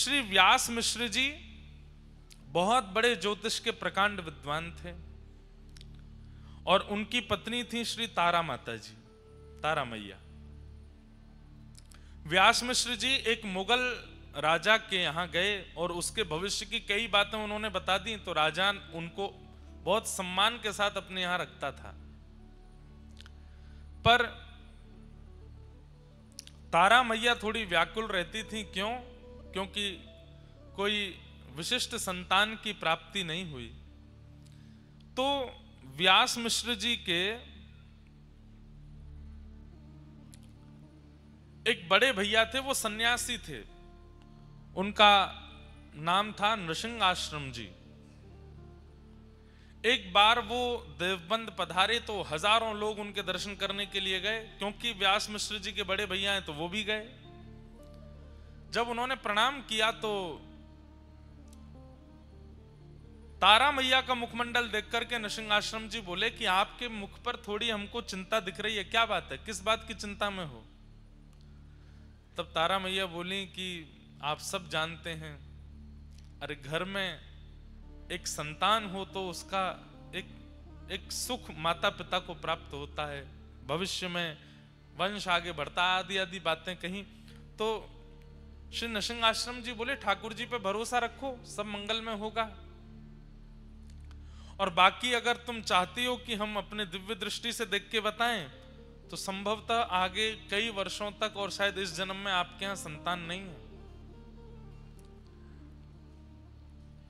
श्री व्यास मिश्र जी बहुत बड़े ज्योतिष के प्रकांड विद्वान थे और उनकी पत्नी थी श्री तारा माता जी, तारा मैया। व्यास मिश्र जी एक मुगल राजा के यहाँ गए और उसके भविष्य की कई बातें उन्होंने बता दी, तो राजा उनको बहुत सम्मान के साथ अपने यहाँ रखता था। पर तारा मैया थोड़ी व्याकुल रहती थी। क्यों? क्योंकि कोई विशिष्ट संतान की प्राप्ति नहीं हुई। तो व्यास मिश्र जी के एक बड़े भैया थे, वो सन्यासी थे, उनका नाम था नृसिंह आश्रम जी। एक बार वो देवबंद पधारे तो हजारों लोग उनके दर्शन करने के लिए गए, क्योंकि व्यास मिश्र जी के बड़े भैया हैं तो वो भी गए। जब उन्होंने प्रणाम किया तो तारा मैया का मुखमंडल देख करके नृसिंह आश्रम जी बोले कि आपके मुख पर थोड़ी हमको चिंता दिख रही है, क्या बात है, किस बात की चिंता में हो? तब तारा मैया बोली कि आप सब जानते हैं, अरे घर में एक संतान हो तो उसका एक सुख माता पिता को प्राप्त होता है, भविष्य में वंश आगे बढ़ता, आदि आदि बातें कही। तो श्री नृसिंह आश्रम जी बोले ठाकुर जी पे भरोसा रखो, सब मंगल में होगा, और बाकी अगर तुम चाहती हो कि हम अपने दिव्य दृष्टि से देख के बताएं तो संभवतः आगे कई वर्षों तक और शायद इस जन्म में आपके यहां संतान नहीं है,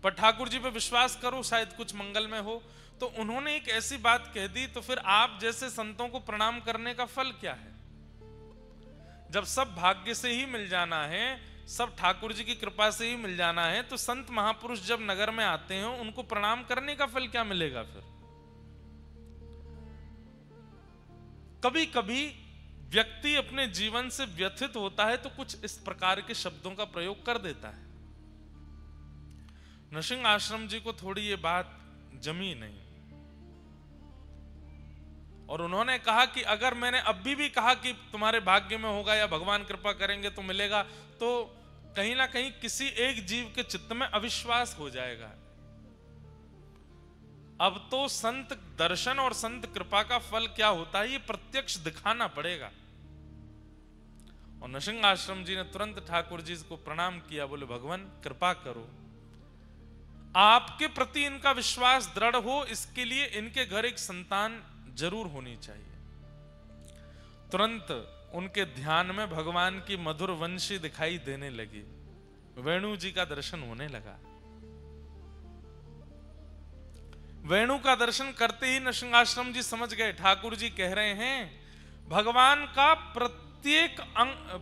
पर ठाकुर जी पे विश्वास करो, शायद कुछ मंगल में हो। तो उन्होंने एक ऐसी बात कह दी, तो फिर आप जैसे संतों को प्रणाम करने का फल क्या है? जब सब भाग्य से ही मिल जाना है, सब ठाकुर जी की कृपा से ही मिल जाना है, तो संत महापुरुष जब नगर में आते हैं उनको प्रणाम करने का फल क्या मिलेगा? फिर कभी कभी व्यक्ति अपने जीवन से व्यथित होता है तो कुछ इस प्रकार के शब्दों का प्रयोग कर देता है। नृसिंह आश्रम जी को थोड़ी ये बात जमी नहीं, और उन्होंने कहा कि अगर मैंने अभी भी कहा कि तुम्हारे भाग्य में होगा या भगवान कृपा करेंगे तो मिलेगा, तो कहीं ना कहीं किसी एक जीव के चित्त में अविश्वास हो जाएगा। अब तो संत दर्शन और संत कृपा का फल क्या होता है ये प्रत्यक्ष दिखाना पड़ेगा। और नृसिंह आश्रम जी ने तुरंत ठाकुर जी को प्रणाम किया, बोले भगवान कृपा करो, आपके प्रति इनका विश्वास दृढ़ हो, इसके लिए इनके घर एक संतान जरूर होनी चाहिए। तुरंत उनके ध्यान में भगवान की मधुर वंशी दिखाई देने लगी, वेणु जी का दर्शन होने लगा। वेणु का दर्शन करते ही नृसिंह आश्रम जी समझ गए ठाकुर जी कह रहे हैं भगवान का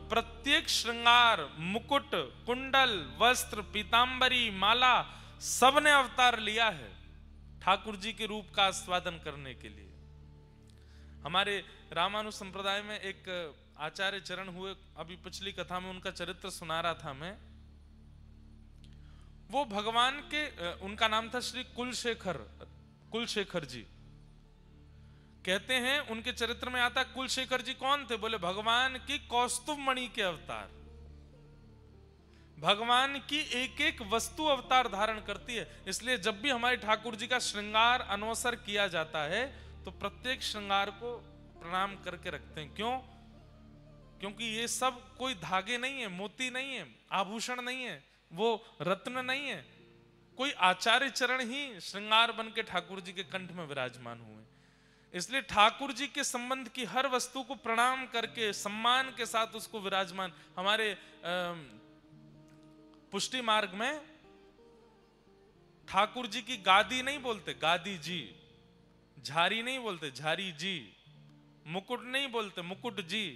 प्रत्येक श्रृंगार, मुकुट, कुंडल, वस्त्र, पीतांबरी, माला, सबने अवतार लिया है ठाकुर जी के रूप का आस्वादन करने के लिए। हमारे रामानु संप्रदाय में एक आचार्य चरण हुए, अभी पिछली कथा में उनका चरित्र सुना रहा था मैं। वो भगवान के, उनका नाम था श्री कुलशेखर जी। कहते हैं उनके चरित्र में आता, कुलशेखर जी कौन थे? बोले भगवान की कौस्तुभ मणि के अवतार। भगवान की एक एक वस्तु अवतार धारण करती है, इसलिए जब भी हमारे ठाकुर जी का श्रृंगार अनवसर किया जाता है तो प्रत्येक श्रृंगार को प्रणाम करके रखते हैं। क्यों? क्योंकि ये सब कोई धागे नहीं है, मोती नहीं है, आभूषण नहीं है, वो रत्न नहीं है, कोई आचार्य चरण ही श्रृंगार बन के ठाकुर जी के कंठ में विराजमान हुए। इसलिए ठाकुर जी के संबंध की हर वस्तु को प्रणाम करके सम्मान के साथ उसको विराजमान। हमारे पुष्टि मार्ग में ठाकुर जी की गादी नहीं बोलते, गादी जी, झारी नहीं बोलते, झारी जी, मुकुट नहीं बोलते, मुकुट जी,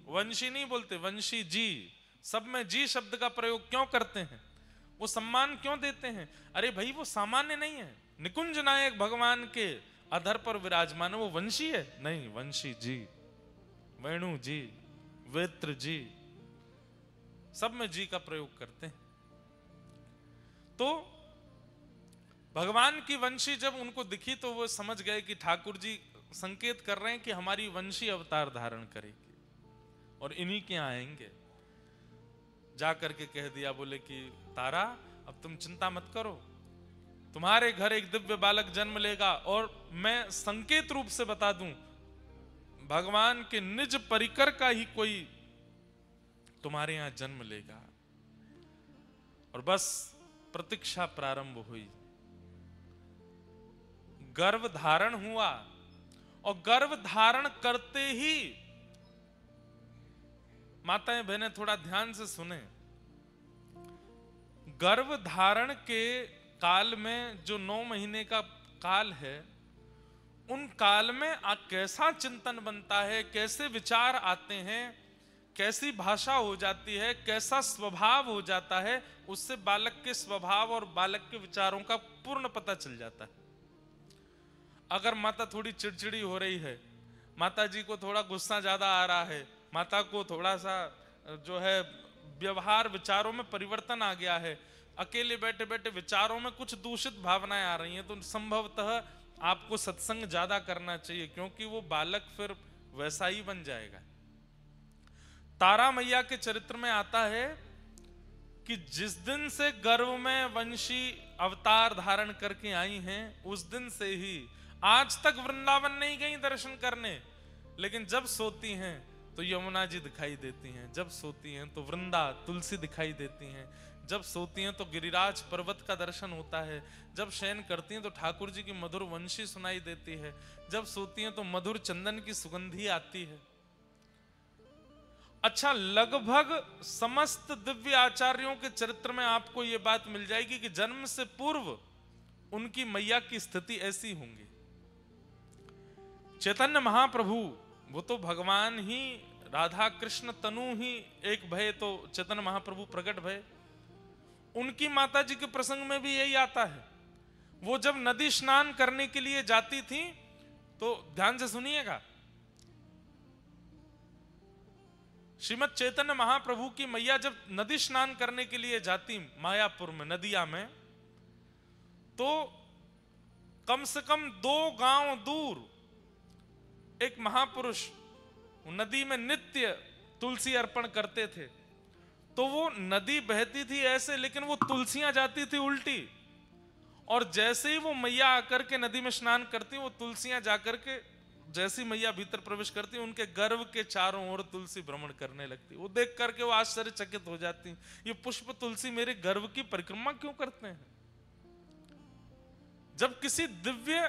वंशी नहीं बोलते, वंशी जी। सब में जी शब्द का प्रयोग क्यों करते हैं? वो सम्मान क्यों देते हैं? अरे भाई वो सामान्य नहीं है, निकुंज नायक भगवान के अधर पर विराजमान है, वो वंशी है नहीं, वंशी जी, वेणु जी, वेत्र जी, सब में जी का प्रयोग करते हैं। तो भगवान की वंशी जब उनको दिखी तो वो समझ गए कि ठाकुर जी संकेत कर रहे हैं कि हमारी वंशी अवतार धारण करेगी और इन्हीं के आएंगे। जा करके कह दिया, बोले कि तारा अब तुम चिंता मत करो, तुम्हारे घर एक दिव्य बालक जन्म लेगा, और मैं संकेत रूप से बता दूं, भगवान के निज परिकर का ही कोई तुम्हारे यहां जन्म लेगा। और बस प्रतीक्षा प्रारंभ हुई, गर्भ धारण हुआ, और गर्भ धारण करते ही, माताएं बहनें थोड़ा ध्यान से सुने, गर्भ धारण के काल में जो 9 महीने का काल है, उन काल में कैसा चिंतन बनता है, कैसे विचार आते हैं, कैसी भाषा हो जाती है, कैसा स्वभाव हो जाता है, उससे बालक के स्वभाव और बालक के विचारों का पूर्ण पता चल जाता है। अगर माता थोड़ी चिड़चिड़ी हो रही है, माता जी को थोड़ा गुस्सा ज्यादा आ रहा है, माता को थोड़ा सा जो है व्यवहार विचारों में परिवर्तन आ गया है, अकेले बैठे बैठे विचारों में कुछ दूषित भावनाएं आ रही हैं, तो संभवतः आपको सत्संग ज्यादा करना चाहिए, क्योंकि वो बालक फिर वैसा ही बन जाएगा। तारा मैया के चरित्र में आता है कि जिस दिन से गर्भ में वंशी अवतार धारण करके आई हैं, उस दिन से ही आज तक वृंदावन नहीं गई दर्शन करने, लेकिन जब सोती हैं तो यमुना जी दिखाई देती हैं, जब सोती हैं तो वृंदा तुलसी दिखाई देती हैं, जब सोती हैं तो गिरिराज पर्वत का दर्शन होता है, जब शयन करती हैं तो ठाकुर जी की मधुर वंशी सुनाई देती है, जब सोती हैं तो मधुर चंदन की सुगंधी आती है। अच्छा, लगभग समस्त दिव्य आचार्यों के चरित्र में आपको यह बात मिल जाएगी कि जन्म से पूर्व उनकी मैया की स्थिति ऐसी होंगी। चैतन्य महाप्रभु वो तो भगवान ही, राधा कृष्ण तनु ही एक भय, तो चैतन्य महाप्रभु प्रकट भय। उनकी माता जी के प्रसंग में भी यही आता है। वो जब नदी स्नान करने के लिए जाती थी, तो ध्यान से सुनिएगा, श्रीमद चैतन्य महाप्रभु की मैया जब नदी स्नान करने के लिए जाती मायापुर में नदिया में, तो कम से कम 2 गांव दूर एक महापुरुष नदी में नित्य तुलसी अर्पण करते थे। तो वो नदी बहती थी ऐसे, लेकिन वो तुलसियां जाती थी उल्टी, और जैसे ही वो मैया आकर के नदी में स्नान करती, वो तुलसियां जाकर के जैसी मैया भीतर प्रवेश करती, उनके गर्भ के चारों ओर तुलसी भ्रमण करने लगती। वो देख करके वो आश्चर्यचकित हो जाती, ये पुष्प तुलसी मेरे गर्भ की परिक्रमा क्यों करते हैं। जब किसी दिव्य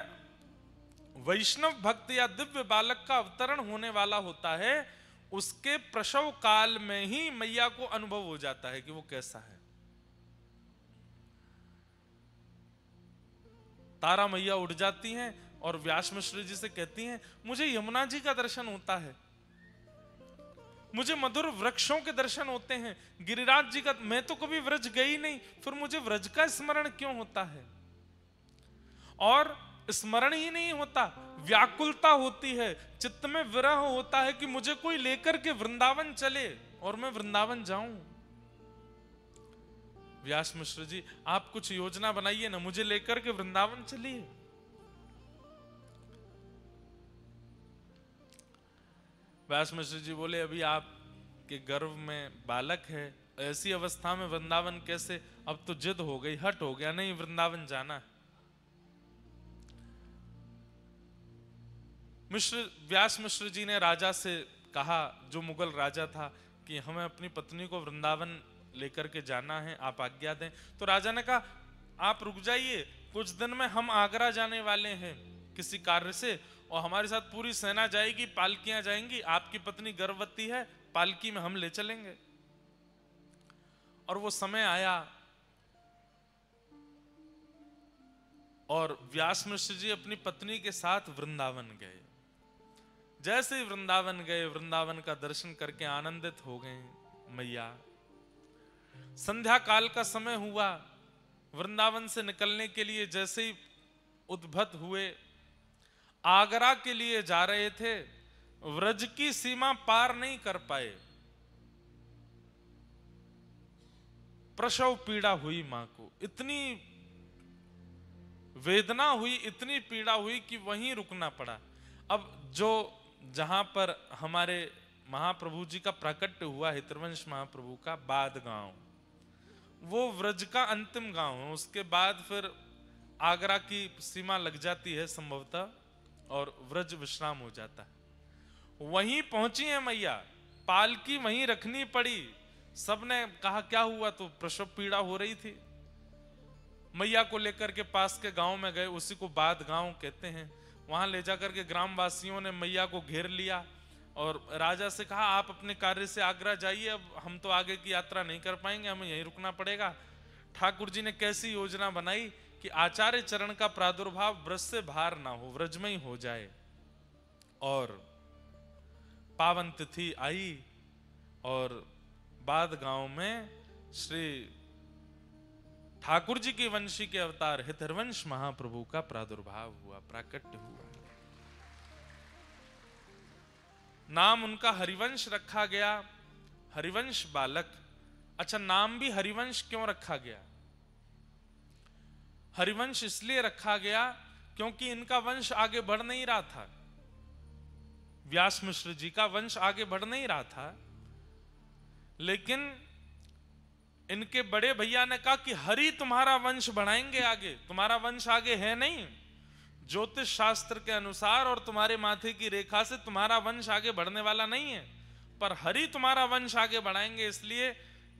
वैष्णव भक्त या दिव्य बालक का अवतरण होने वाला होता है, उसके प्रसव काल में ही मैया को अनुभव हो जाता है कि वो कैसा है। तारा मैया उठ जाती हैं और व्यास मिश्र जी से कहती हैं, मुझे यमुना जी का दर्शन होता है, मुझे मधुर वृक्षों के दर्शन होते हैं, गिरिराज जी का, मैं तो कभी व्रज गई नहीं, फिर मुझे व्रज का स्मरण क्यों होता है। और स्मरण ही नहीं होता, व्याकुलता होती है, चित्त में विरह होता है कि मुझे कोई लेकर के वृंदावन चले और मैं वृंदावन जाऊं। व्यास मिश्र जी, आप कुछ योजना बनाइए ना, मुझे लेकर के वृंदावन चलिए। व्यास मिश्र जी बोले, अभी आपके गर्भ में बालक है, ऐसी अवस्था में वृंदावन कैसे, अब तो जिद हो गई, हट हो गया, नहीं वृंदावन जाना है। व्यास मिश्र जी ने राजा से कहा, जो मुगल राजा था, कि हमें अपनी पत्नी को वृंदावन लेकर के जाना है, आप आज्ञा दें। तो राजा ने कहा, आप रुक जाइए, कुछ दिन में हम आगरा जाने वाले हैं किसी कार्य से, और हमारे साथ पूरी सेना जाएगी, पालकियां जाएंगी, आपकी पत्नी गर्भवती है, पालकी में हम ले चलेंगे। और वो समय आया और व्यास मिश्र जी अपनी पत्नी के साथ वृंदावन गए। जैसे ही वृंदावन गए, वृंदावन का दर्शन करके आनंदित हो गए मैया। संध्या काल का समय हुआ, वृंदावन से निकलने के लिए जैसे ही उद्भत हुए, आगरा के लिए जा रहे थे, व्रज की सीमा पार नहीं कर पाए, प्रसव पीड़ा हुई मां को, इतनी वेदना हुई, इतनी पीड़ा हुई कि वहीं रुकना पड़ा। अब जो जहां पर हमारे महाप्रभु जी का प्राकट्य हुआ हितरवंश महाप्रभु का बाद गांव, वो व्रज का अंतिम गांव है। उसके बाद फिर आगरा की सीमा लग जाती है संभवतः, और व्रज विश्राम हो जाता है। वहीं पहुंची है मैया, पालकी वहीं रखनी पड़ी। सबने कहा क्या हुआ, तो प्रसव पीड़ा हो रही थी। मैया को लेकर के पास के गांव में गए, उसी को बाद गांव कहते हैं। वहां ले जाकर के ग्रामवासियों ने मैया को घेर लिया और राजा से कहा आप अपने कार्य से आगरा जाइए, अब हम तो आगे की यात्रा नहीं कर पाएंगे, हमें यहीं रुकना पड़ेगा। ठाकुर जी ने कैसी योजना बनाई कि आचार्य चरण का प्रादुर्भाव ब्रज से बाहर ना हो, व्रज में ही हो जाए। और पावन तिथि आई और बाद गांव में श्री ठाकुर जी के वंशी के अवतार हितरवंश महाप्रभु का प्रादुर्भाव हुआ, प्राकट्य हुआ। नाम उनका हरिवंश रखा गया, हरिवंश बालक। अच्छा, नाम भी हरिवंश क्यों रखा गया? हरिवंश इसलिए रखा गया क्योंकि इनका वंश आगे बढ़ नहीं रहा था। व्यास मिश्र जी का वंश आगे बढ़ नहीं रहा था, लेकिन इनके बड़े भैया ने कहा कि हरि तुम्हारा वंश बढ़ाएंगे आगे, तुम्हारा वंश आगे है नहीं ज्योतिष शास्त्र के अनुसार, और तुम्हारे माथे की रेखा से तुम्हारा वंश आगे बढ़ने वाला नहीं है, पर हरि तुम्हारा वंश आगे बढ़ाएंगे, इसलिए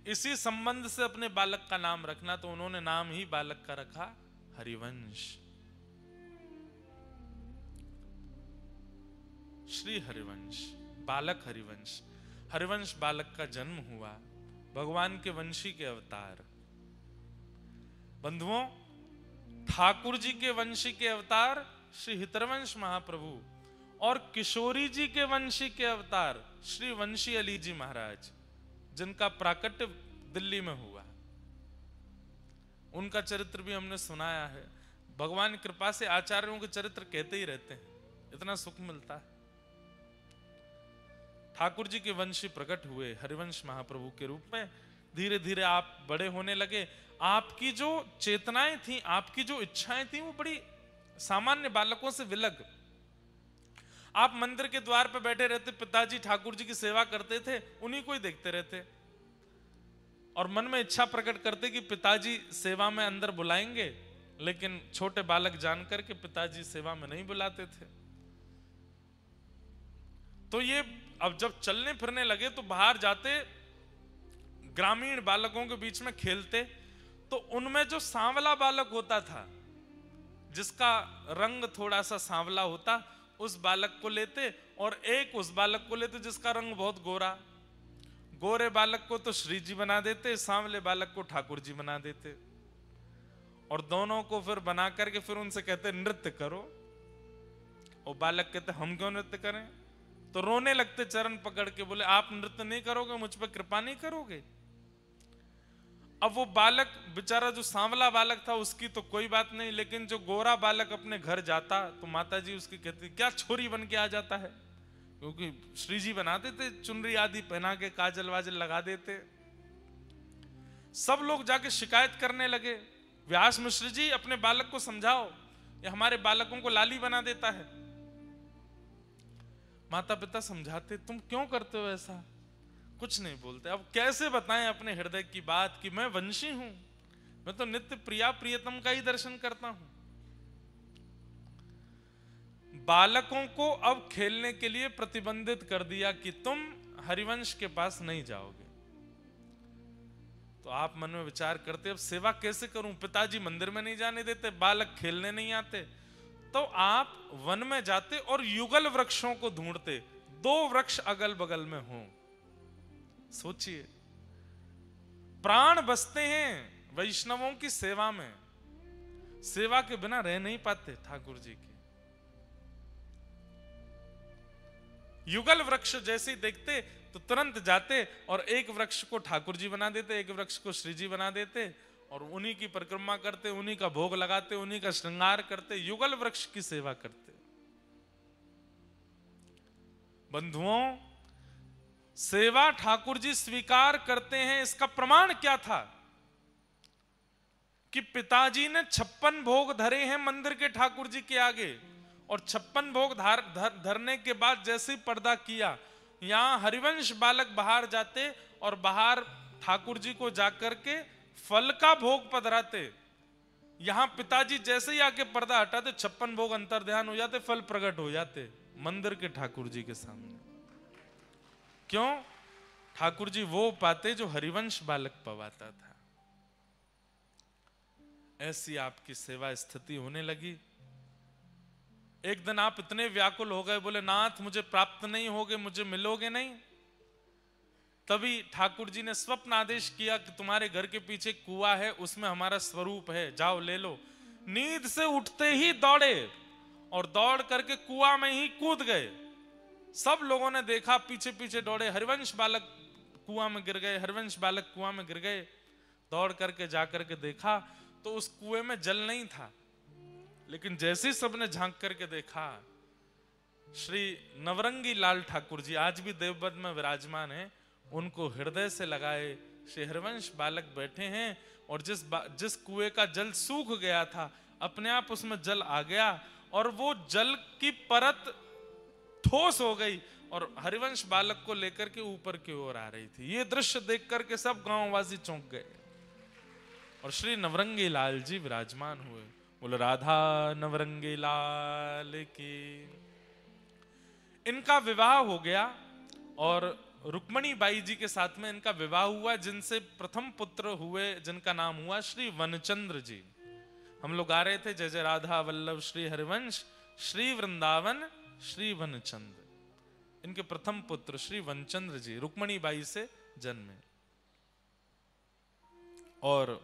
इसी संबंध से अपने बालक का नाम रखना। तो उन्होंने नाम ही बालक का रखा हरिवंश, श्री हरिवंश, बालक हरिवंश। हरिवंश बालक का जन्म हुआ, भगवान के वंशी के अवतार। बंधुओं, ठाकुर जी के वंशी के अवतार श्री हितरवंश महाप्रभु और किशोरी जी के वंशी के अवतार श्री वंशी अली जी महाराज, जिनका प्राकट्य दिल्ली में हुआ। उनका चरित्र भी हमने सुनाया है। भगवान की कृपा से आचार्यों के चरित्र कहते ही रहते हैं, इतना सुख मिलता है। ठाकुर जी के वंशी प्रकट हुए हरिवंश महाप्रभु के रूप में। धीरे धीरे आप बड़े होने लगे। आपकी जो चेतनाएं थी, आपकी जो इच्छाएं थी, वो बड़ी सामान्य बालकों से विलग। आप मंदिर के द्वार पर बैठे रहते, पिताजी ठाकुर जी की सेवा करते थे, उन्हीं को ही देखते रहते और मन में इच्छा प्रकट करते कि पिताजी सेवा में अंदर बुलाएंगे, लेकिन छोटे बालक जानकर के पिताजी सेवा में नहीं बुलाते थे। तो ये अब जब चलने फिरने लगे तो बाहर जाते, ग्रामीण बालकों के बीच में खेलते, तो उनमें जो सांवला बालक होता था, जिसका रंग थोड़ा सा सांवला होता, उस बालक को लेते, और एक उस बालक को लेते जिसका रंग बहुत गोरा। गोरे बालक को तो श्री जी बना देते, सांवले बालक को ठाकुर जी बना देते, और दोनों को फिर बना करके फिर उनसे कहते नृत्य करो। और बालक कहते हम क्यों नृत्य करें? तो रोने लगते चरण पकड़ के, बोले आप नृत्य नहीं करोगे, मुझ पर कृपा नहीं करोगे। अब वो बालक बेचारा जो सांवला बालक था उसकी तो कोई बात नहीं, लेकिन जो गोरा बालक अपने घर जाता तो माता जी उसकी कहती क्या छोरी बन के आ जाता है, क्योंकि श्री जी बनाते थे, चुनरी आदि पहना के काजल वाजल लगा देते। सब लोग जाके शिकायत करने लगे, व्यास मिश्र जी अपने बालक को समझाओ, ये हमारे बालकों को लाली बना देता है। माता पिता समझाते, तुम क्यों करते हो ऐसा? कुछ नहीं बोलते। अब कैसे बताएं अपने हृदय की बात कि मैं वंशी हूं, मैं तो नित्य प्रिया प्रियतम का ही दर्शन करता हूं। बालकों को अब खेलने के लिए प्रतिबंधित कर दिया कि तुम हरिवंश के पास नहीं जाओगे। तो आप मन में विचार करते, अब सेवा कैसे करूं? पिताजी मंदिर में नहीं जाने देते, बालक खेलने नहीं आते, तो आप वन में जाते और युगल वृक्षों को ढूंढते, 2 वृक्ष अगल बगल में हों। सोचिए, प्राण बसते हैं वैष्णवों की सेवा में, सेवा के बिना रह नहीं पाते ठाकुर जी के। युगल वृक्ष जैसे ही देखते तो तुरंत जाते और एक वृक्ष को ठाकुर जी बना देते, एक वृक्ष को श्री जी बना देते, और उन्हीं की परिक्रमा करते, उन्हीं का भोग लगाते, उन्हीं का श्रृंगार करते, युगल वृक्ष की सेवा करते। बंधुओं, सेवा ठाकुर जी स्वीकार करते हैं, इसका प्रमाण क्या था कि पिताजी ने 56 भोग धरे हैं मंदिर के ठाकुर जी के आगे, और 56 भोग धरने के बाद जैसे ही पर्दा किया, यहाँ हरिवंश बालक बाहर जाते और बाहर ठाकुर जी को जाकर के फल का भोग पधराते। यहाँ पिताजी जैसे ही आके पर्दा हटाते 56 भोग अंतर ध्यान हो जाते, फल प्रकट हो जाते मंदिर के ठाकुर जी के सामने। क्यों? ठाकुर जी वो पाते जो हरिवंश बालक पवाता था। ऐसी आपकी सेवा स्थिति होने लगी। एक दिन आप इतने व्याकुल हो गए, बोले नाथ मुझे प्राप्त नहीं होगे, मुझे मिलोगे नहीं। तभी ठाकुर जी ने स्वप्न आदेश किया कि तुम्हारे घर के पीछे कुआं है, उसमें हमारा स्वरूप है, जाओ ले लो। नींद से उठते ही दौड़े और दौड़ करके कुआं में ही कूद गए। सब लोगों ने देखा, पीछे पीछे दौड़े, हरिवंश बालक कुआं में गिर गए, हरिवंश बालक कुआं में गिर गए। दौड़ करके जाकर के देखा तो उस कुएं में जल नहीं था, लेकिन जैसे ही सबने झांक करके देखा, श्री नवरंगी लाल ठाकुर जी आज भी देवबंद में विराजमान हैं, उनको हृदय से लगाए श्री हरिवंश बालक बैठे हैं। और जिस कुएं का जल सूख गया था, अपने आप उसमें जल आ गया और वो जल की परत ठोस हो गई और हरिवंश बालक को लेकर के ऊपर की ओर आ रही थी। ये दृश्य देख करके सब गांववासी चौंक गए और श्री नवरंगी लाल जी विराजमान हुए। बोले राधा नवरंगी लाल की। इनका विवाह हो गया और रुक्मणी बाई जी के साथ में इनका विवाह हुआ, जिनसे प्रथम पुत्र हुए जिनका नाम हुआ श्री वनचंद्र जी। हम लोग गा रहे थे जय जय राधा वल्लभ श्री हरिवंश श्री वृंदावन श्री वनचंद्र। इनके प्रथम पुत्र श्री वनचंद्र जी रुक्मणी बाई से जन्मे और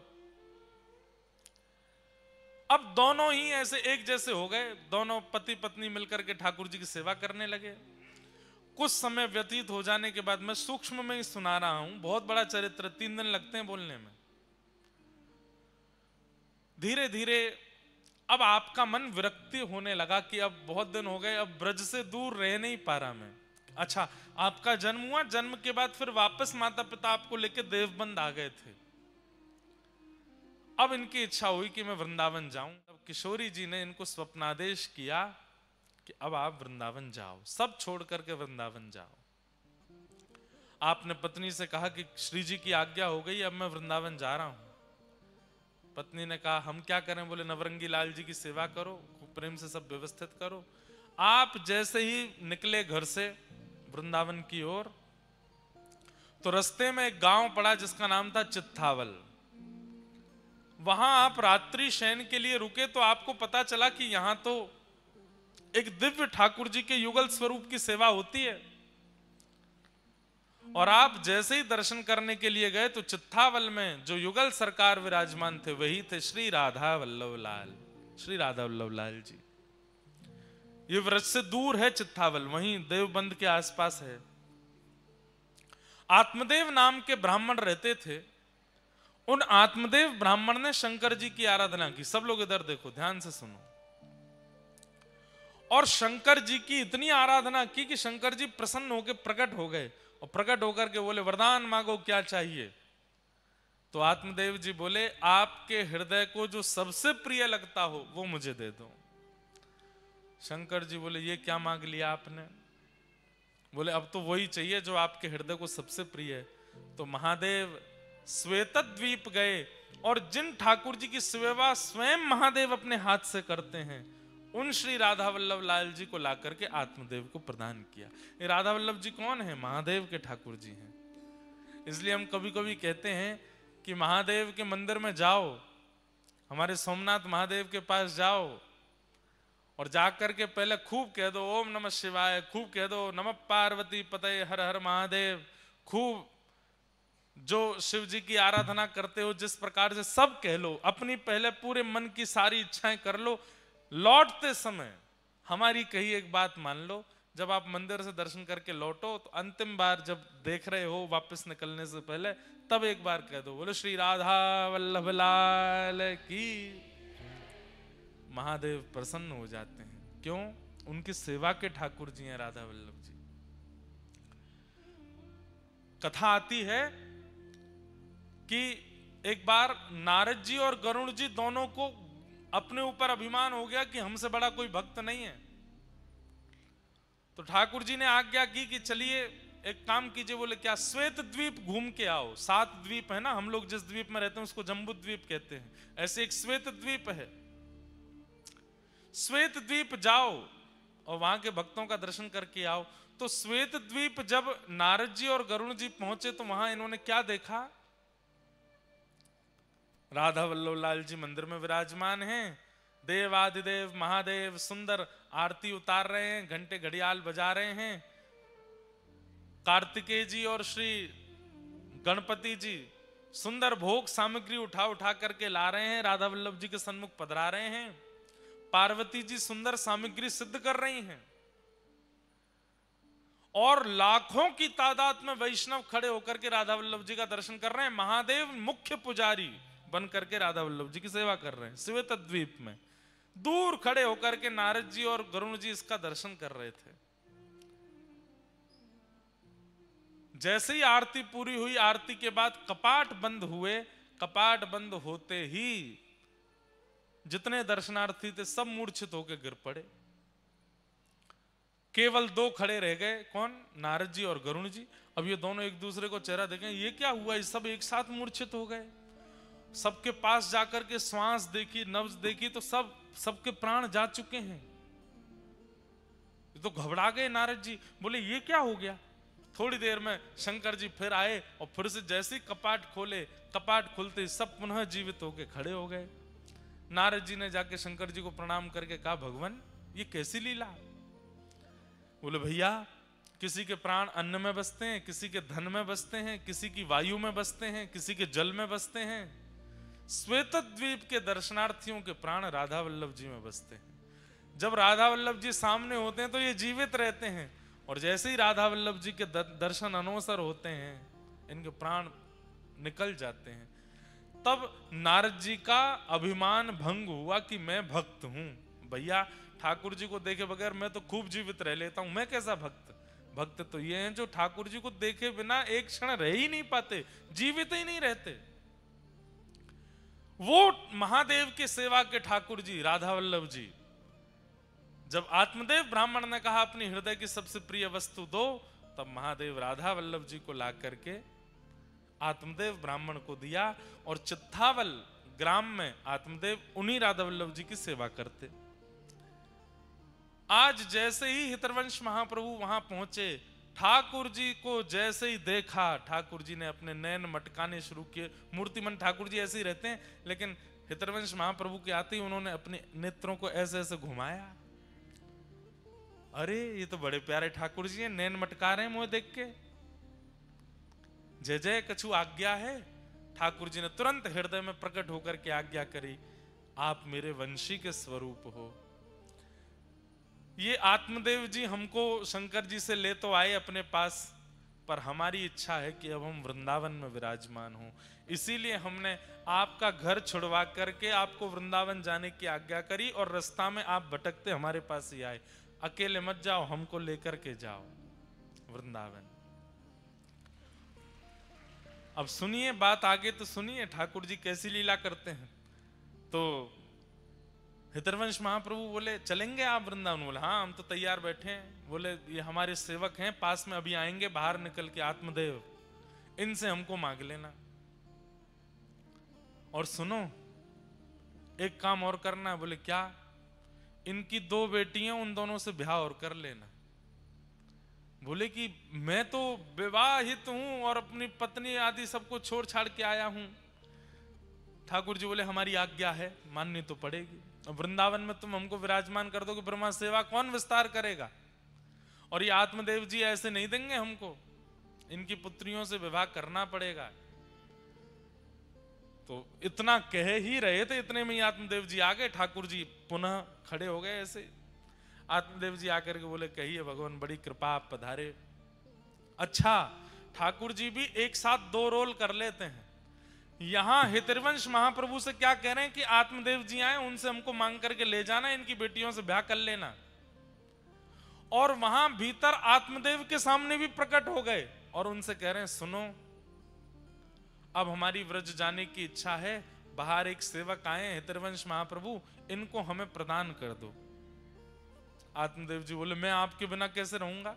अब दोनों ही ऐसे एक जैसे हो गए। दोनों पति पत्नी मिलकर के ठाकुर जी की सेवा करने लगे। कुछ समय व्यतीत हो जाने के बाद, मैं सूक्ष्म में ही सुना रहा हूं, बहुत बड़ा चरित्र, 3 दिन लगते हैं बोलने में। धीरे धीरे अब आपका मन विरक्ति होने लगा कि अब बहुत दिन हो गए, अब ब्रज से दूर रह नहीं पा रहा मैं। अच्छा, आपका जन्म हुआ, जन्म के बाद फिर वापस माता पिता आपको लेके देवबंद आ गए थे। अब इनकी इच्छा हुई कि मैं वृंदावन जाऊं। अब किशोरी जी ने इनको स्वप्नादेश किया कि अब आप वृंदावन जाओ, सब छोड़ करके वृंदावन जाओ। आपने पत्नी से कहा कि श्री जी की आज्ञा हो गई, अब मैं वृंदावन जा रहा हूं। पत्नी ने कहा हम क्या करें? बोले नवरंगी लाल जी की सेवा करो, खूब प्रेम से सब व्यवस्थित करो। आप जैसे ही निकले घर से वृंदावन की ओर, तो रास्ते में एक गांव पड़ा जिसका नाम था चित्थावल। वहां आप रात्रि शयन के लिए रुके तो आपको पता चला कि यहां तो एक दिव्य ठाकुर जी के युगल स्वरूप की सेवा होती है। और आप जैसे ही दर्शन करने के लिए गए तो चित्थावल में जो युगल सरकार विराजमान थे वही थे श्री राधा वल्लभ लाल, श्री राधा वल्लभ लाल जी। ये व्रज से दूर है चित्थावल, वहीं देवबंद के आसपास है। आत्मदेव नाम के ब्राह्मण रहते थे। उन आत्मदेव ब्राह्मण ने शंकर जी की आराधना की। सब लोग इधर देखो, ध्यान से सुनो। और शंकर जी की इतनी आराधना की कि शंकर जी प्रसन्न होकर प्रकट हो गए और प्रकट होकर के बोले वरदान मांगो, क्या चाहिए? तो आत्मदेव जी बोले आपके हृदय को जो सबसे प्रिय लगता हो वो मुझे दे दो। शंकर जी बोले ये क्या मांग लिया आपने? बोले अब तो वही चाहिए जो आपके हृदय को सबसे प्रिय है। तो महादेव श्वेतद्वीप गए और जिन ठाकुर जी की सेवा स्वयं महादेव अपने हाथ से करते हैं, उन श्री राधा वल्लभ लाल जी को ला करके आत्मदेव को प्रदान किया। ये राधा वल्लभ जी कौन है? महादेव के ठाकुर जी हैं। इसलिए हम कभी कभी कहते हैं कि महादेव के मंदिर में जाओ, हमारे सोमनाथ महादेव के पास जाओ और जाकर के पहले खूब कह दो ओम नमः शिवाय, खूब कह दो नमः पार्वती पतये हर हर महादेव, खूब जो शिव जी की आराधना करते हो जिस प्रकार से सब कह लो, अपनी पहले पूरे मन की सारी इच्छाएं कर लो। लौटते समय हमारी कही एक बात मान लो, जब आप मंदिर से दर्शन करके लौटो तो अंतिम बार जब देख रहे हो वापस निकलने से पहले, तब एक बार कह दो बोलो श्री राधा वल्लभ लाल की। महादेव प्रसन्न हो जाते हैं। क्यों? उनकी सेवा के ठाकुर जी हैं राधा वल्लभ जी। कथा आती है कि एक बार नारद जी और गरुड़ जी दोनों को अपने ऊपर अभिमान हो गया कि हमसे बड़ा कोई भक्त नहीं है। तो ठाकुर जी ने आज्ञा की कि चलिए एक काम कीजिए। बोले क्या? श्वेत द्वीप घूम के आओ। 7 द्वीप है ना, हम लोग जिस द्वीप में रहते हैं उसको जम्बू द्वीप कहते हैं, ऐसे एक श्वेत द्वीप है। श्वेत द्वीप जाओ और वहां के भक्तों का दर्शन करके आओ। तो श्वेत द्वीप जब नारद जी और गरुण जी पहुंचे तो वहां इन्होंने क्या देखा? राधा वल्लभ लाल जी मंदिर में विराजमान हैं, देवादिदेव महादेव सुंदर आरती उतार रहे हैं, घंटे घड़ियाल बजा रहे हैं। कार्तिकेय जी और श्री गणपति जी सुंदर भोग सामग्री उठा उठा करके ला रहे हैं, राधा वल्लभ जी के सन्मुख पधरा रहे हैं। पार्वती जी सुंदर सामग्री सिद्ध कर रही हैं और लाखों की तादाद में वैष्णव खड़े होकर के राधा वल्लभ जी का दर्शन कर रहे हैं। महादेव मुख्य पुजारी बन करके राधा वल्लभ जी की सेवा कर रहे हैं श्वेत द्वीप में। दूर खड़े होकर के नारद जी और गरुण जी इसका दर्शन कर रहे थे। जैसे ही आरती पूरी हुई, आरती के बाद कपाट बंद हुए। कपाट बंद होते ही जितने दर्शनार्थी थे सब मूर्छित होकर गिर पड़े। केवल 2 खड़े रह गए। कौन? नारद जी और गरुण जी। अब ये दोनों एक दूसरे को चेहरा देखें, ये क्या हुआ? ये सब एक साथ मूर्छित हो गए। सबके पास जाकर के श्वास देखी, नब्ज देखी तो सबके प्राण जा चुके हैं। तो घबरा गए नारद जी, बोले ये क्या हो गया? थोड़ी देर में शंकर जी फिर आए और फिर से जैसे ही कपाट खोले, कपाट खुलते सब पुनः जीवित होके खड़े हो गए। नारद जी ने जाके शंकर जी को प्रणाम करके कहा, भगवान ये कैसी लीला? बोले भैया, किसी के प्राण अन्न में बसते हैं, किसी के धन में बसते हैं, किसी की वायु में बसते हैं, किसी के जल में बसते हैं। श्वेत द्वीप के दर्शनार्थियों के प्राण राधा वल्लभ जी में बसते हैं। जब राधा वल्लभ जी सामने होते हैं तो ये जीवित रहते हैं, और जैसे ही राधा वल्लभ जी के दर्शन अनवसर होते हैं इनके प्राण निकल जाते हैं। तब नारद जी का अभिमान भंग हुआ कि मैं भक्त हूं। भैया, ठाकुर जी को देखे बगैर मैं तो खूब जीवित रह लेता हूं, मैं कैसा भक्त? भक्त तो ये हैं जो ठाकुर जी को देखे बिना एक क्षण रह ही नहीं पाते, जीवित ही नहीं रहते। वो महादेव के सेवा के ठाकुर जी राधा वल्लभ जी, जब आत्मदेव ब्राह्मण ने कहा अपनी हृदय की सबसे प्रिय वस्तु दो, तब महादेव राधा वल्लभ जी को ला करके आत्मदेव ब्राह्मण को दिया, और चित्तावल ग्राम में आत्मदेव उन्हीं राधा वल्लभ जी की सेवा करते। आज जैसे ही हितरवंश महाप्रभु वहां पहुंचे, ठाकुर जी को जैसे ही देखा, ठाकुर जी ने अपने नयन मटकाने शुरू किए। मूर्तिमन ठाकुर जी ऐसे ही रहते हैं, लेकिन हितरवंश महाप्रभु के आते ही उन्होंने अपने नेत्रों को ऐसे ऐसे घुमाया। अरे ये तो बड़े प्यारे ठाकुर जी हैं, नैन मटका रहे हैं मुझे देख के। जय जय कछु आज्ञा है। ठाकुर जी ने तुरंत हृदय में प्रकट होकर के आज्ञा करी, आप मेरे वंशी के स्वरूप हो। ये आत्मदेव जी हमको शंकर जी से ले तो आए अपने पास, पर हमारी इच्छा है कि अब हम वृंदावन में विराजमान हों। इसीलिए हमने आपका घर छुड़वा करके आपको वृंदावन जाने की आज्ञा करी, और रास्ता में आप भटकते हमारे पास ही आए। अकेले मत जाओ, हमको लेकर के जाओ वृंदावन। अब सुनिए बात आगे, तो सुनिए ठाकुर जी कैसी लीला करते हैं। तो हितरवंश महाप्रभु बोले, चलेंगे आप वृंदावन? बोले हाँ, हम तो तैयार बैठे हैं। बोले ये हमारे सेवक हैं, पास में अभी आएंगे बाहर निकल के, आत्मदेव, इनसे हमको मांग लेना। और सुनो, एक काम और करना है। बोले क्या? इनकी 2 बेटियां, उन दोनों से ब्याह और कर लेना। बोले कि मैं तो विवाहित हूं और अपनी पत्नी आदि सबको छोड़ छाड़ के आया हूं। ठाकुर जी बोले हमारी आज्ञा है, माननी तो पड़ेगी। वृंदावन में तुम हमको विराजमान कर दो कि ब्रह्मा सेवा कौन विस्तार करेगा? और ये आत्मदेव जी ऐसे नहीं देंगे हमको, इनकी पुत्रियों से विवाह करना पड़ेगा। तो इतना कह ही रहे थे, इतने में ही आत्मदेव जी आ गए। ठाकुर जी पुनः खड़े हो गए ऐसे। आत्मदेव जी आकर के बोले, कहिए भगवान, बड़ी कृपा, आप पधारे। अच्छा, ठाकुर जी भी एक साथ 2 रोल कर लेते हैं। यहां हितरवंश महाप्रभु से क्या कह रहे हैं कि आत्मदेव जी आए, उनसे हमको मांग करके ले जाना, इनकी बेटियों से ब्याह कर लेना। और वहां भीतर आत्मदेव के सामने भी प्रकट हो गए और उनसे कह रहे हैं, सुनो, अब हमारी व्रज जाने की इच्छा है, बाहर एक सेवक आए हैं हितरवंश महाप्रभु, इनको हमें प्रदान कर दो। आत्मदेव जी बोले, मैं आपके बिना कैसे रहूंगा?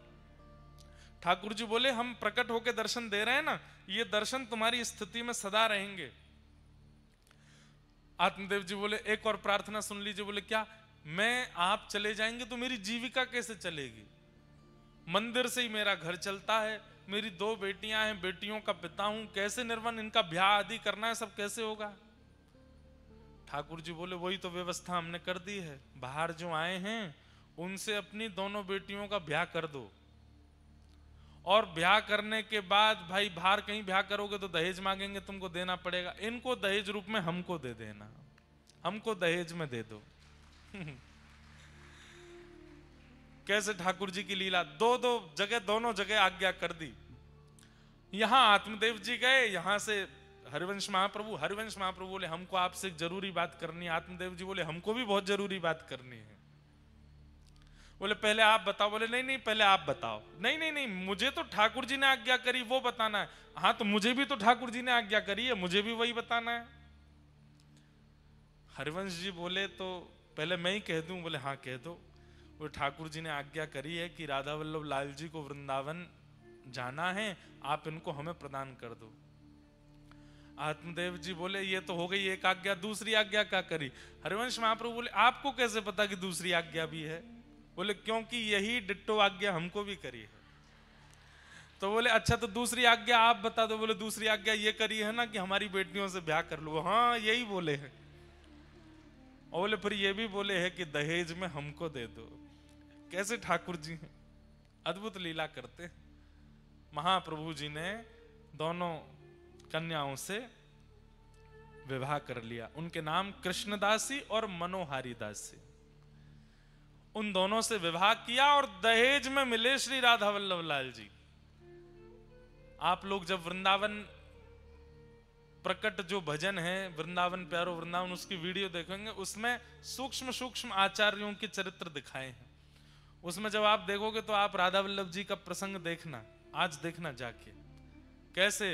ठाकुर जी बोले हम प्रकट होकर दर्शन दे रहे हैं ना, ये दर्शन तुम्हारी स्थिति में सदा रहेंगे। आत्मदेव जी बोले एक और प्रार्थना सुन लीजिए। बोले क्या? मैं आप चले जाएंगे तो मेरी जीविका कैसे चलेगी? मंदिर से ही मेरा घर चलता है, मेरी 2 बेटियां हैं, बेटियों का पिता हूं, कैसे निर्वन, इनका ब्याह आदि करना है, सब कैसे होगा? ठाकुर जी बोले वही तो व्यवस्था हमने कर दी है, बाहर जो आए हैं उनसे अपनी दोनों बेटियों का ब्याह कर दो, और ब्याह करने के बाद भाई बाहर कहीं ब्याह करोगे तो दहेज मांगेंगे, तुमको देना पड़ेगा, इनको दहेज रूप में हमको दे देना, हमको दहेज में दे दो। कैसे ठाकुर जी की लीला, दोनों जगह आज्ञा कर दी। यहां आत्मदेव जी गए, यहां से हरिवंश महाप्रभु बोले हमको आपसे एक जरूरी बात करनी है। आत्मदेव जी बोले हमको भी बहुत जरूरी बात करनी है। बोले पहले आप बताओ। बोले नहीं पहले आप बताओ। नहीं मुझे तो ठाकुर जी ने आज्ञा करी वो बताना है। हाँ तो मुझे भी तो ठाकुर जी ने आज्ञा करी है, मुझे भी वही बताना है। हरिवंश जी बोले तो पहले मैं ही कह दूं। बोले हाँ कह दो। वो ठाकुर जी ने आज्ञा करी है कि राधा वल्लभ लाल जी को वृंदावन जाना है, आप इनको हमें प्रदान कर दो। आत्मदेव जी बोले ये तो हो गई एक आज्ञा, दूसरी आज्ञा क्या करी? हरिवंश महाप्रभु बोले आपको कैसे पता कि दूसरी आज्ञा भी है? बोले क्योंकि यही डिट्टो आज्ञा हमको भी करी है। तो बोले अच्छा तो दूसरी आज्ञा आप बता दो। बोले दूसरी आज्ञा ये करी है ना कि हमारी बेटियों से ब्याह कर लो। हाँ यही बोले हैं। और बोले फिर ये भी बोले हैं कि दहेज में हमको दे दो। कैसे ठाकुर जी हैं, अद्भुत लीला करते। महाप्रभु जी ने दोनों कन्याओं से विवाह कर लिया। उनके नाम कृष्णदासी और मनोहारी दासी, उन दोनों से विवाह किया और दहेज में मिले श्री राधा वल्लभ लाल जी। आप लोग जब वृंदावन प्रकट जो भजन है वृंदावन प्यारो वृंदावन, उसकी वीडियो देखेंगे उसमें सूक्ष्म सूक्ष्म आचार्यों के चरित्र दिखाए हैं। उसमें जब आप देखोगे तो आप राधा वल्लभ जी का प्रसंग देखना, आज देखना जाके कैसे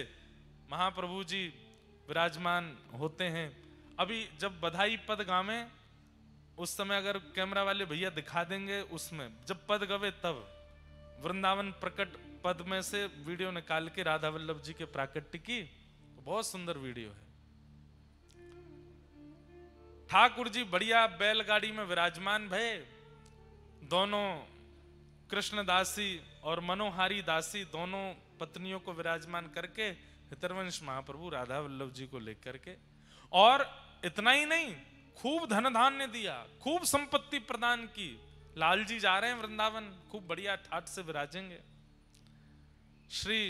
महाप्रभु जी विराजमान होते हैं। अभी जब बधाई पद गावे उस समय अगर कैमरा वाले भैया दिखा देंगे, उसमें जब पद गवे तब वृंदावन प्रकट पद में से वीडियो निकाल के राधा वल्लभ जी के प्राकट्य की, बहुत सुंदर वीडियो है। ठाकुर जी बढ़िया बैलगाड़ी में विराजमान भये, दोनों कृष्णदासी और मनोहारी दासी दोनों पत्नियों को विराजमान करके हितरवंश महाप्रभु राधा वल्लभ जी को लेकर के, और इतना ही नहीं खूब धन धान्य दिया, खूब संपत्ति प्रदान की। लाल जी जा रहे हैं वृंदावन, खूब बढ़िया ठाट से विराजेंगे। श्री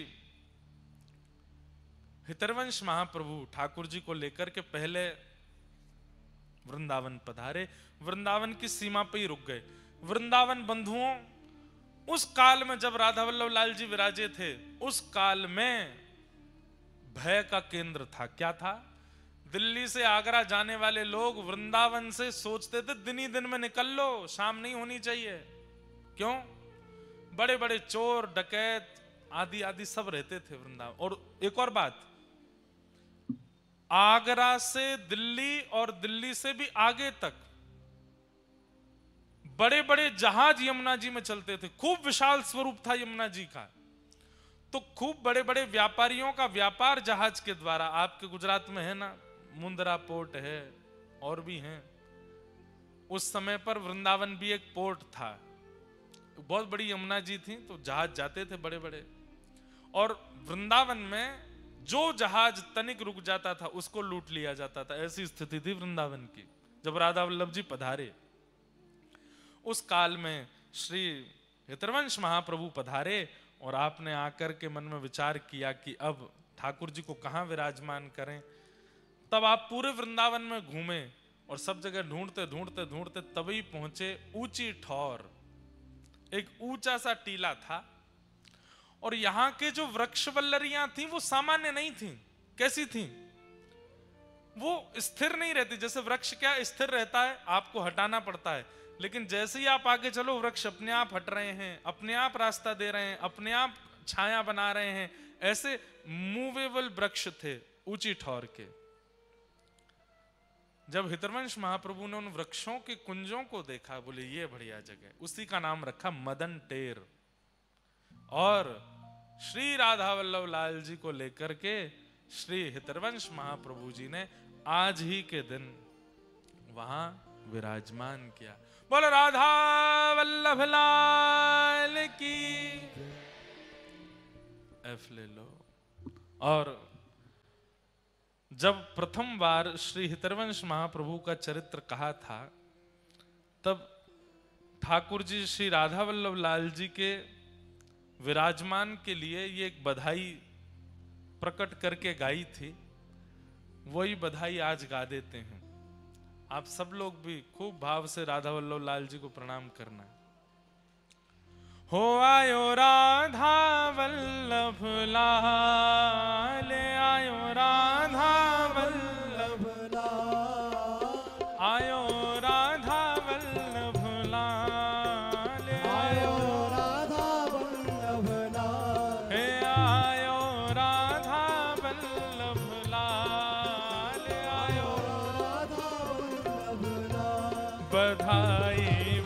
हितरवंश महाप्रभु ठाकुर जी को लेकर के पहले वृंदावन पधारे, वृंदावन की सीमा पे ही रुक गए। वृंदावन बंधुओं, उस काल में जब राधा वल्लभ लाल जी विराजे थे, उस काल में भय का केंद्र था। क्या था? दिल्ली से आगरा जाने वाले लोग वृंदावन से सोचते थे दिन ही दिन में निकल लो, शाम नहीं होनी चाहिए। क्यों? बड़े बड़े चोर डकैत आदि आदि सब रहते थे वृंदावन। और एक और बात, आगरा से दिल्ली और दिल्ली से भी आगे तक बड़े बड़े जहाज यमुना जी में चलते थे। खूब विशाल स्वरूप था यमुना जी का। तो खूब बड़े बड़े व्यापारियों का व्यापार जहाज के द्वारा, आपके गुजरात में है ना मुंद्रा पोर्ट है और भी हैं। उस समय पर वृंदावन भी एक पोर्ट था, बहुत बड़ी यमुना जी थी तो जहाज जाते थे बड़े बड़े। और वृंदावन में जो जहाज तनिक रुक जाता था उसको लूट लिया जाता था। ऐसी स्थिति थी वृंदावन की जब राधा वल्लभ जी पधारे। उस काल में श्री हितरवंश महाप्रभु पधारे और आपने आकर के मन में विचार किया कि अब ठाकुर जी को कहां विराजमान करें। तब आप पूरे वृंदावन में घूमे और सब जगह ढूंढते ढूंढते ढूंढते तभी पहुंचे ऊंची ठौर, एक ऊंचा सा टीला था। और यहां के जो वृक्ष वल्लरियां थी वो सामान्य नहीं थी। कैसी थी? वो स्थिर नहीं रहती। जैसे वृक्ष क्या स्थिर रहता है, आपको हटाना पड़ता है, लेकिन जैसे ही आप आगे चलो वृक्ष अपने आप हट रहे हैं, अपने आप रास्ता दे रहे हैं, अपने आप छाया बना रहे हैं। ऐसे मूवेबल वृक्ष थे ऊंची ठौर के। जब हितरवंश महाप्रभु ने उन वृक्षों के कुंजों को देखा, बोले ये बढ़िया जगह, उसी का नाम रखा मदन टेर। और श्री राधा वल्लभ लाल जी को लेकर के श्री हितरवंश महाप्रभु जी ने आज ही के दिन वहां विराजमान किया। बोलो राधा वल्लभ लाल की। एफ ले लो। और जब प्रथम बार श्री हितरवंश महाप्रभु का चरित्र कहा था, तब ठाकुर जी श्री राधा वल्लभ लाल जी के विराजमान के लिए ये एक बधाई प्रकट करके गाई थी। वही बधाई आज गा देते हैं। आप सब लोग भी खूब भाव से राधा वल्लभ लाल जी को प्रणाम करना। हो आयो राधा वल्लभ लाल, आयो राधा वल्लभ लाल, आयो राधा वल्लभ लाल, आयो राधा वल्लभ लाल, हे आयो राधा वल्लभ लाल, आयो राधा वल्लभ लाल। बधाई